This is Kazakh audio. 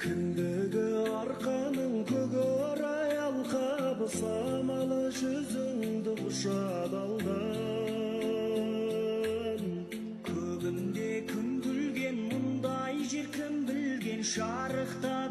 Кіндігі арқаның көгорай алқабы, самалы жүзіңді құшады алдан. Көгінде күн күлген, мұндай жер кім білген, шарықта